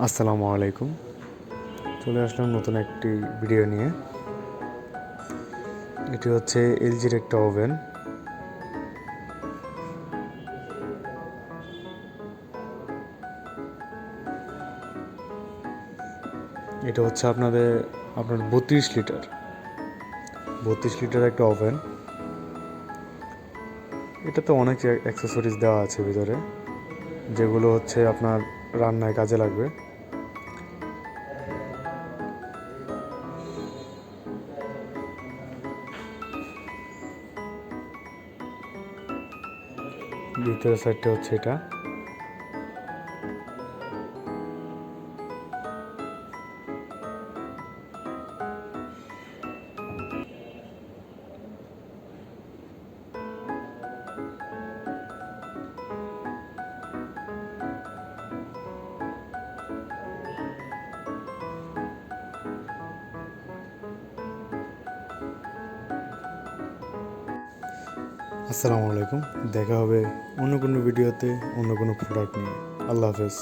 আসসালামু আলাইকুম। চলে আসলাম নতুন একটি ভিডিও নিয়ে। এটি হচ্ছে এলজির একটা ওভেন। এটা হচ্ছে আপনার 32 লিটার একটা ওভেন। এটাতে অনেক অ্যাক্সেসরিজ দেওয়া আছে ভিতরে, যেগুলো হচ্ছে আপনার রান্নায় কাজে লাগবে। ভিতরের সাইডটা হচ্ছে এটা। আসসালামু আলাইকুম। দেখা হবে অন্য কোনো ভিডিওতে, অন্য কোনো প্রোডাক্ট নিয়ে। আল্লাহ হাফেজ।